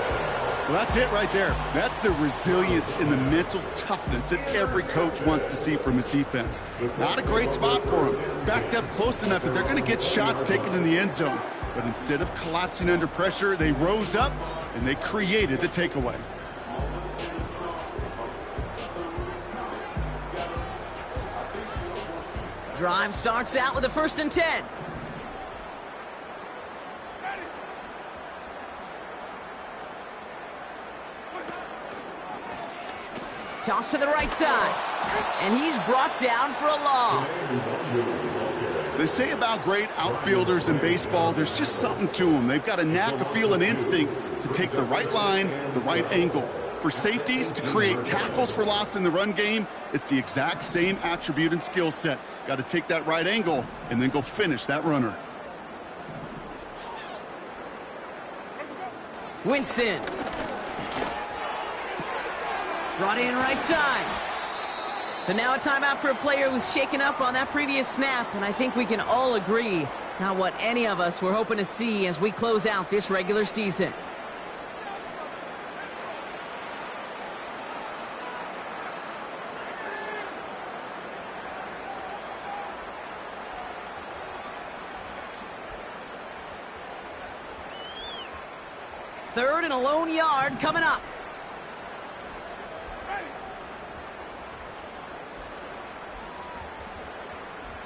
Well, that's it right there. That's the resilience and the mental toughness that every coach wants to see from his defense. Not a great spot for him. Backed up close enough that they're going to get shots taken in the end zone. But instead of collapsing under pressure, they rose up and they created the takeaway. Drive starts out with a 1st and 10. Toss to the right side. And he's brought down for a loss. They say about great outfielders in baseball, there's just something to them. They've got a knack, a feel, an instinct to take the right line, the right angle. For safeties, to create tackles for loss in the run game, it's the exact same attribute and skill set. Got to take that right angle and then go finish that runner. Winston. Brought in right side. So now a timeout for a player who's shaken up on that previous snap, and I think we can all agree not what any of us were hoping to see as we close out this regular season. Third and a lone yard coming up.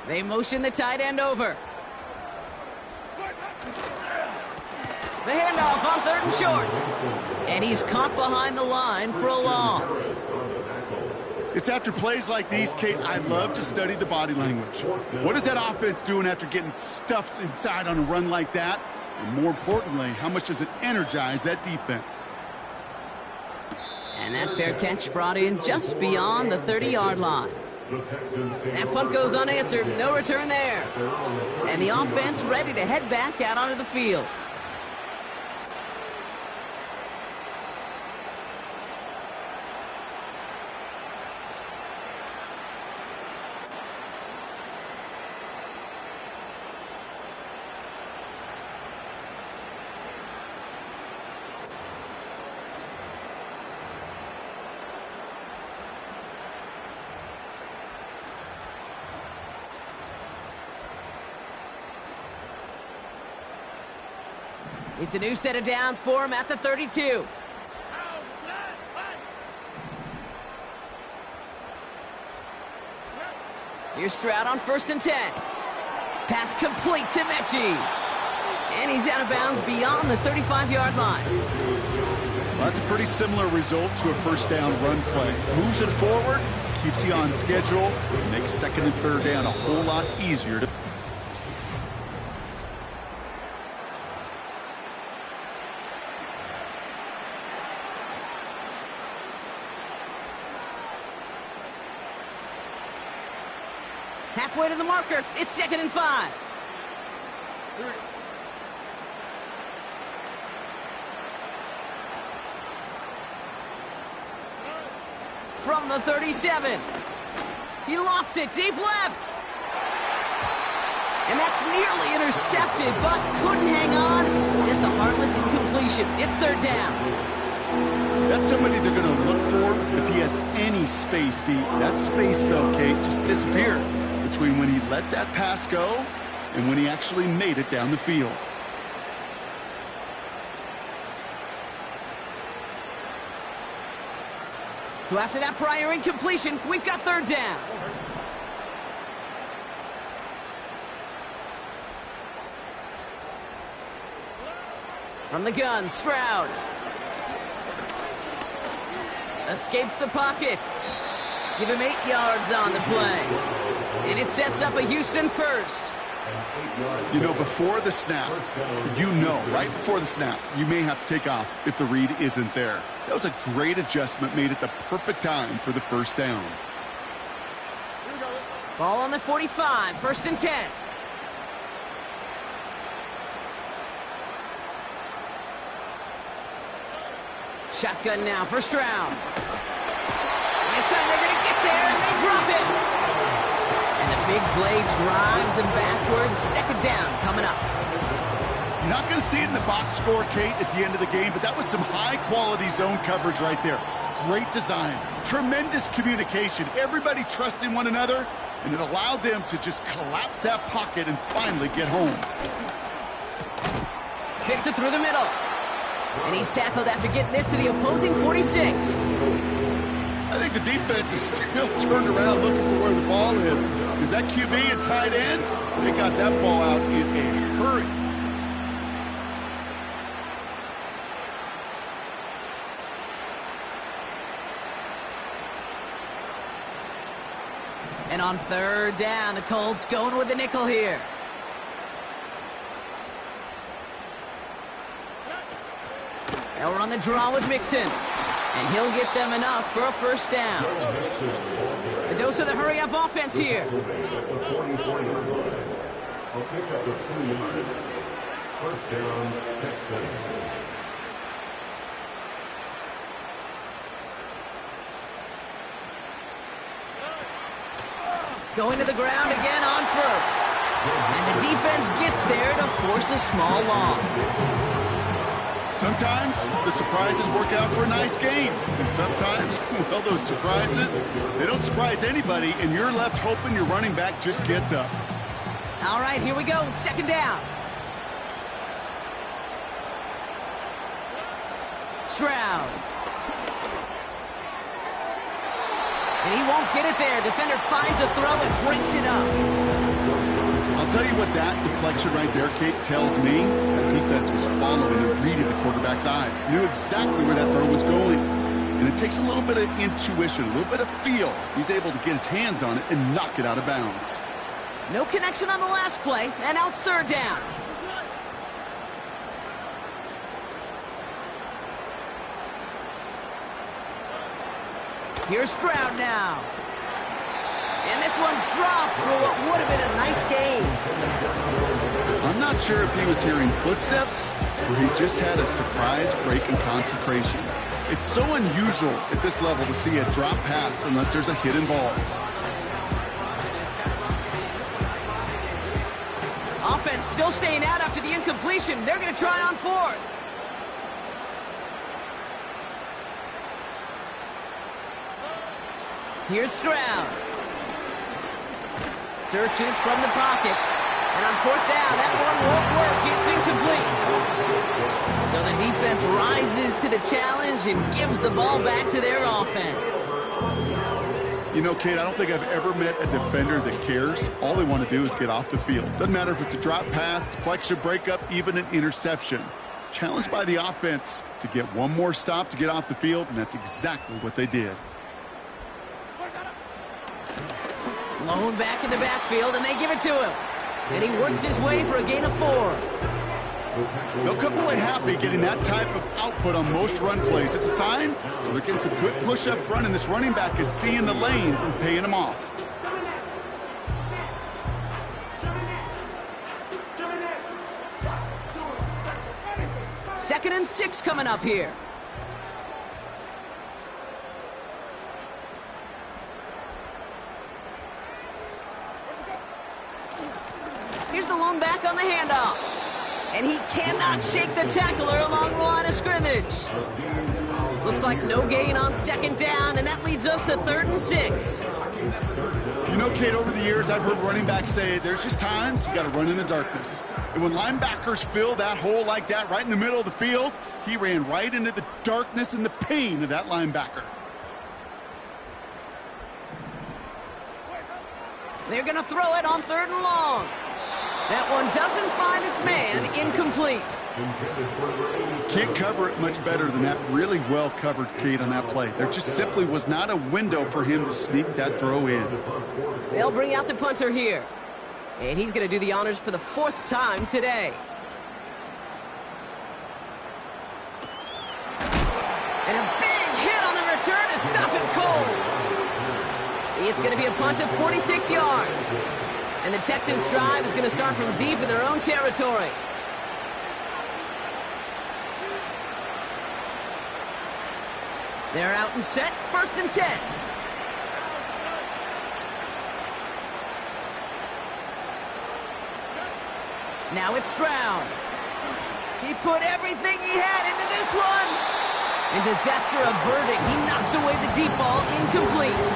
They motion the tight end over. The handoff on third and short. And he's caught behind the line for a loss. It's after plays like these, Kate, I love to study the body language. What is that offense doing after getting stuffed inside on a run like that? And more importantly, how much does it energize that defense? And that fair catch brought in just beyond the 30-yard line. That punt goes unanswered. No return there. And the offense ready to head back out onto the field. It's a new set of downs for him at the 32. Here's Stroud on 1st and 10. Pass complete to Mechie. And he's out of bounds beyond the 35-yard line. Well, that's a pretty similar result to a first down run play. Moves it forward, keeps you on schedule, makes second and third down a whole lot easier to... Halfway to the marker. It's 2nd and 5. From the 37. He lofts it deep left. And that's nearly intercepted, but couldn't hang on. Just a heartless incompletion. It's 3rd down. That's somebody they're going to look for if he has any space deep. That space, though, Kate, just disappeared between when he let that pass go and when he actually made it down the field. So after that prior incompletion, we've got 3rd down. From the gun, Stroud. Escapes the pocket. Give him 8 yards on the play. And it sets up a Houston first. You know, before the snap, right before the snap, you may have to take off if the read isn't there. That was a great adjustment, made it the perfect time for the first down. Ball on the 45, 1st and 10. Shotgun now for Stroud. This time they're going to get there, and they drop it. And the big play drives them backwards. 2nd down coming up. You're not going to see it in the box score, Kate, at the end of the game, but that was some high-quality zone coverage right there. Great design, tremendous communication, everybody trusting one another, and it allowed them to just collapse that pocket and finally get home. Fits it through the middle. And he's tackled after getting this to the opposing 46. I think the defense is still turned around looking for where the ball is. Because that QB and tight end, they got that ball out in a hurry. And on third down, the Colts going with the nickel here. Now we're on the draw with Mixon. And he'll get them enough for a first down. A dose of the hurry-up offense here. A pickup of 2 yards. First down, Texans. Going to the ground again on first. And the defense gets there to force a small loss. Sometimes the surprises work out for a nice game. And sometimes, well, those surprises, they don't surprise anybody, and you're left hoping your running back just gets up. All right, here we go. Second down. Stroud. And he won't get it there. Defender finds a throw and breaks it up. I'll tell you what that deflection right there, Kate, tells me. That defense was following and reading the quarterback's eyes. Knew exactly where that throw was going. And it takes a little bit of intuition, a little bit of feel. He's able to get his hands on it and knock it out of bounds. No connection on the last play, and now it's third down. Here's Stroud now. And this one's dropped for what would have been a nice game. I'm not sure if he was hearing footsteps or he just had a surprise break in concentration. It's so unusual at this level to see a drop pass unless there's a hit involved. Offense still staying out after the incompletion. They're going to try on fourth. Here's Stroud. Searches from the pocket. And on fourth down, that one won't work. It's incomplete. So the defense rises to the challenge and gives the ball back to their offense. You know, Kate, I don't think I've ever met a defender that cares. All they want to do is get off the field. Doesn't matter if it's a drop pass, deflection, breakup, even an interception. Challenged by the offense to get one more stop to get off the field, and that's exactly what they did. Blown back in the backfield, and they give it to him. And he works his way for a gain of 4. They'll come away happy getting that type of output on most run plays. It's a sign, so they're getting some good push up front, and this running back is seeing the lanes and paying them off. Second and 6 coming up here. Here's the lone back on the handoff. And he cannot shake the tackler along the line of scrimmage. Looks like no gain on second down, and that leads us to 3rd and 6. You know, Kate, over the years, I've heard running backs say there's just times you got to run in the darkness. And when linebackers fill that hole like that right in the middle of the field, he ran right into the darkness and the pain of that linebacker. They're going to throw it on 3rd and long. That one doesn't find its man. Incomplete. Can't cover it much better than that. Really well covered, Kate, on that play. There just simply was not a window for him to sneak that throw in. They'll bring out the punter here. And he's going to do the honors for the 4th time today. And a big hit on the return to stop it cold. It's going to be a punt of 46 yards. And the Texans' drive is going to start from deep in their own territory. They're out and set, 1st and 10. Now it's Stroud. He put everything he had into this one. And disaster averting. He knocks away the deep ball, incomplete.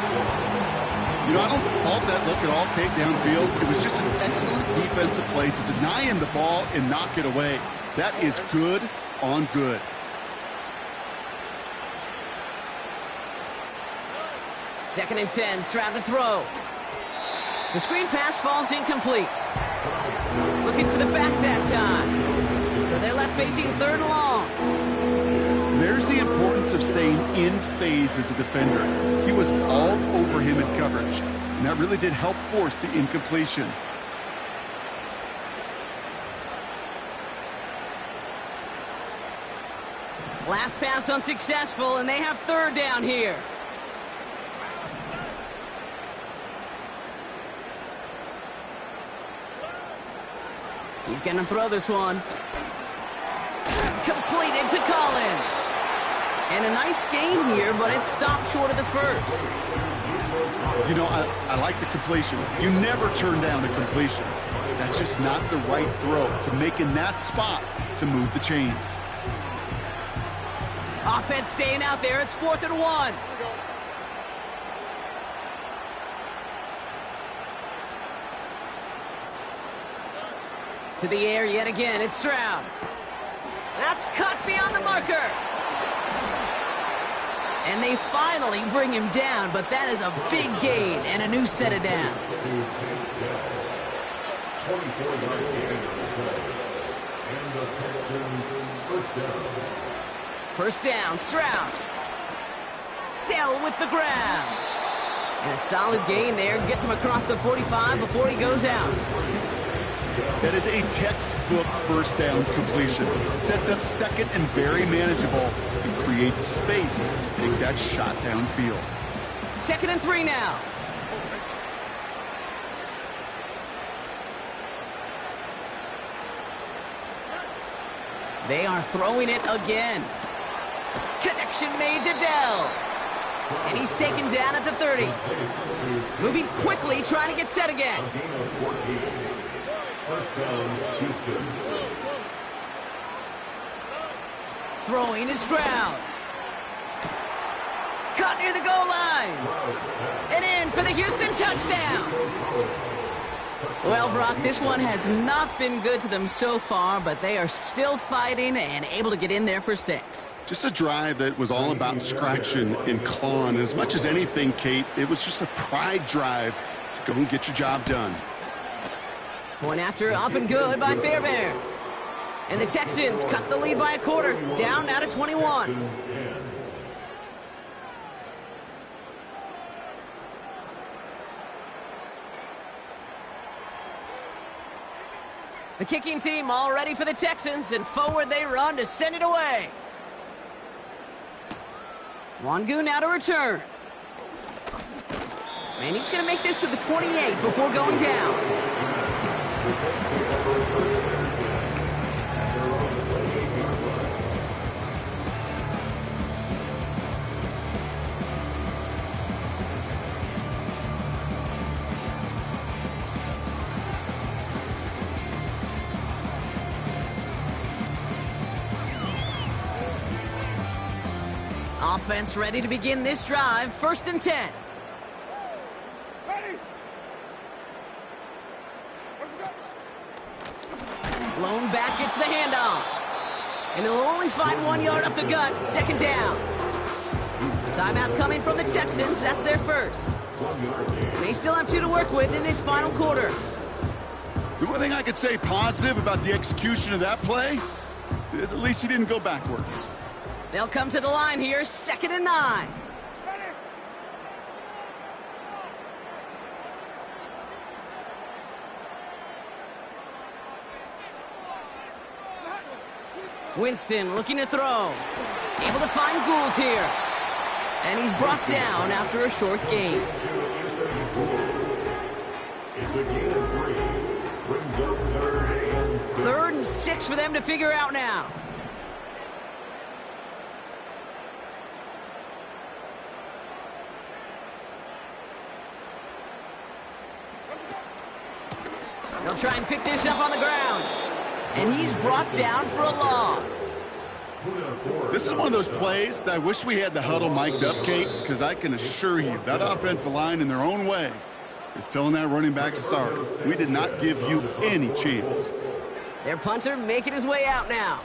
You know, I don't fault that look at all, Kate, downfield. It was just an excellent defensive play to deny him the ball and knock it away. That is good on good. Second and 10, Stroud to throw. The screen pass falls incomplete. Looking for the back that time. So they're left facing 3rd and long. There's the importance of staying in phase as a defender. He was all over him in coverage, and that really did help force the incompletion. Last pass unsuccessful, and they have third down here. He's going to throw this one. Completed to Collins. And a nice game here, but it stopped short of the first. You know, I like the completion. You never turn down the completion. That's just not the right throw to make in that spot to move the chains. Offense staying out there. It's 4th and 1. To the air yet again. It's Stroud. That's cut beyond the marker. And they finally bring him down, but that is a big gain and a new set of downs. 24-yard gain on the play. And the Texans first down. First down, Stroud. Dell with the grab. And a solid gain there. Gets him across the 45 before he goes out. That is a textbook first down completion. Sets up second and very manageable and creates space to take that shot downfield. 2nd and 3 now. They are throwing it again. Connection made to Dell. And he's taken down at the 30. Moving quickly, trying to get set again. First down, Houston. Throwing is Stroud. Caught near the goal line. And in for the Houston touchdown. Well, Brock, this one has not been good to them so far, but they are still fighting and able to get in there for 6. Just a drive that was all about scratching and clawing. As much as anything, Kate, it was just a pride drive to go and get your job done. Point after up and good by Fairbairn. And the Texans cut the lead by a quarter, down now to 21. The kicking team all ready for the Texans, and forward they run to send it away. Wangu now to return. And he's going to make this to the 28 before going down. Offense ready to begin this drive. 1st and 10. Lone back gets the handoff. And he'll only find 1 yard up the gut. 2nd down. Timeout coming from the Texans. That's their first. They still have 2 to work with in this final quarter. The one thing I could say positive about the execution of that play is at least he didn't go backwards. They'll come to the line here, 2nd and 9. Winston looking to throw. Able to find Gould here. And he's brought down after a short gain. Third and 6 for them to figure out now. They'll try and pick this up on the ground. And he's brought down for a loss. This is one of those plays that I wish we had the huddle mic'd up, Kate, because I can assure you that offensive line in their own way is telling that running back, sorry, we did not give you any chance. Their punter making his way out now.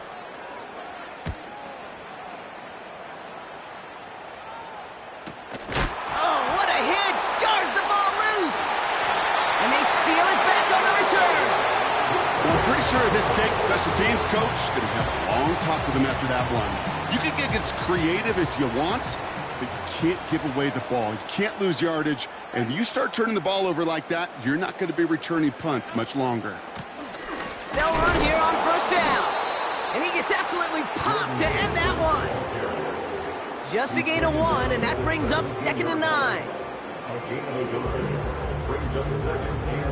Oh, what a hit! Jars the ball loose! And they steal it back on the return. Well, I'm pretty sure this Kate special teams coach is going to have a long talk with him after that one. You can get as creative as you want, but you can't give away the ball. You can't lose yardage. And if you start turning the ball over like that, you're not going to be returning punts much longer. They'll run here on first down. And he gets absolutely popped to end that one. Just a gain of 1, and that brings up 2nd and 9. Brings up 2nd and 9.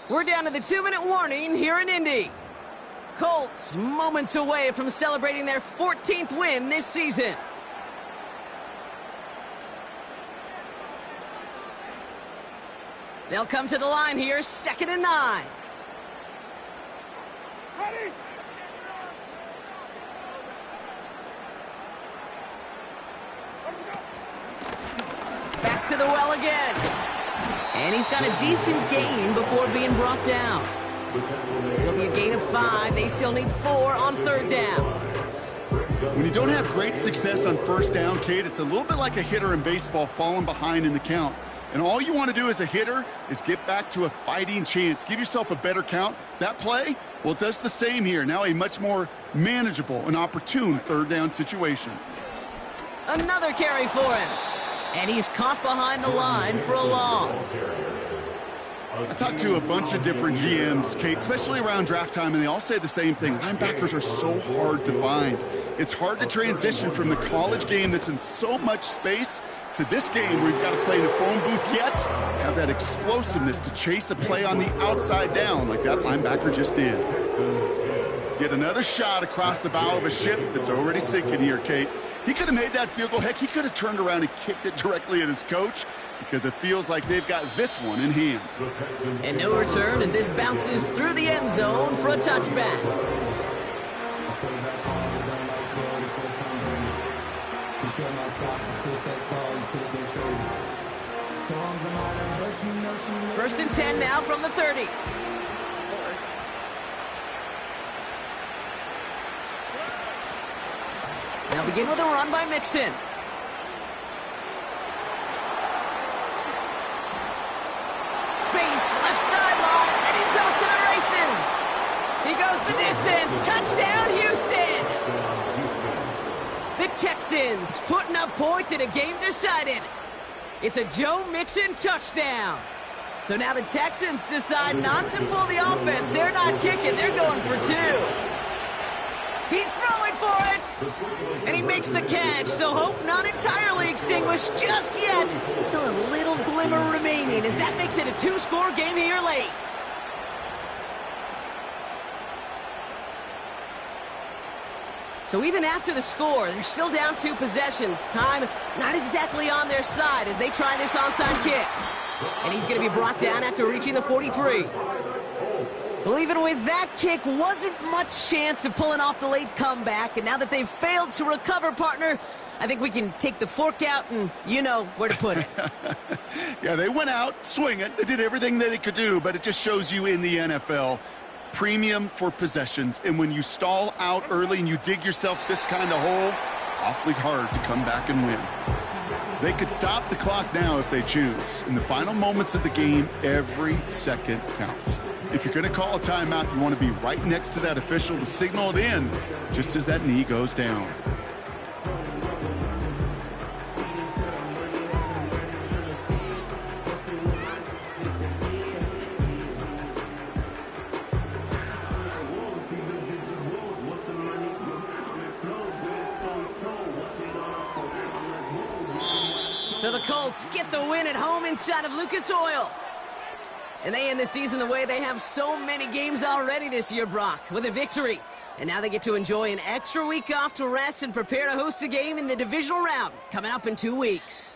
We're down to the 2-minute warning here in Indy. Colts moments away from celebrating their 14th win this season. They'll come to the line here, 2nd and 9. Ready? Back to the well again. And he's got a decent gain before being brought down. It'll be a gain of 5. They still need 4 on 3rd down. When you don't have great success on first down, Kate, it's a little bit like a hitter in baseball falling behind in the count. And all you want to do as a hitter is get back to a fighting chance. Give yourself a better count. That play, well, it does the same here. Now a much more manageable and opportune 3rd down situation. Another carry for him. And he's caught behind the line for a loss. I talked to a bunch of different GMs, Kate, especially around draft time, and they all say the same thing. Linebackers are so hard to find. It's hard to transition from the college game that's in so much space to this game where you've got to play in a phone booth yet have that explosiveness to chase a play on the outside down like that linebacker just did. Get another shot across the bow of a ship that's already sinking here, Kate. He could have made that field goal. Heck, he could have turned around and kicked it directly at his coach because it feels like they've got this one in hand. And no return as this bounces through the end zone for a touchback. First and 10 now from the 30. Now begin with a run by Mixon. Space, left sideline, and he's off to the races. He goes the distance. Touchdown, Houston. The Texans putting up points in a game decided. It's a Joe Mixon touchdown. So now the Texans decide not to pull the offense. They're not kicking. They're going for 2. He's throwing for it. And he makes the catch, so hope not entirely extinguished just yet. Still a little glimmer remaining as that makes it a 2-score game here late. So even after the score, they're still down 2 possessions. Time not exactly on their side as they try this onside kick. And he's going to be brought down after reaching the 43. Well, even with that kick, wasn't much chance of pulling off the late comeback. And now that they've failed to recover, partner, I think we can take the fork out and you know where to put it. Yeah, they went out swinging. They did everything that they could do, but it just shows you in the NFL, premium for possessions. And when you stall out early and you dig yourself this kind of hole, awfully hard to come back and win. They could stop the clock now if they choose. In the final moments of the game, every second counts. If you're going to call a timeout, you want to be right next to that official to signal it in just as that knee goes down. So the Colts get the win at home inside of Lucas Oil. And they end the season the way they have so many games already this year, Brock, with a victory. And now they get to enjoy an extra week off to rest and prepare to host a game in the divisional round coming up in 2 weeks.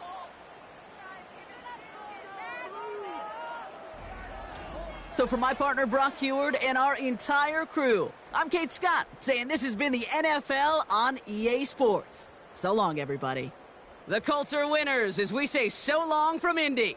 So for my partner, Brock Heward, and our entire crew, I'm Kate Scott, saying this has been the NFL on EA Sports. So long, everybody. The Colts are winners as we say so long from Indy.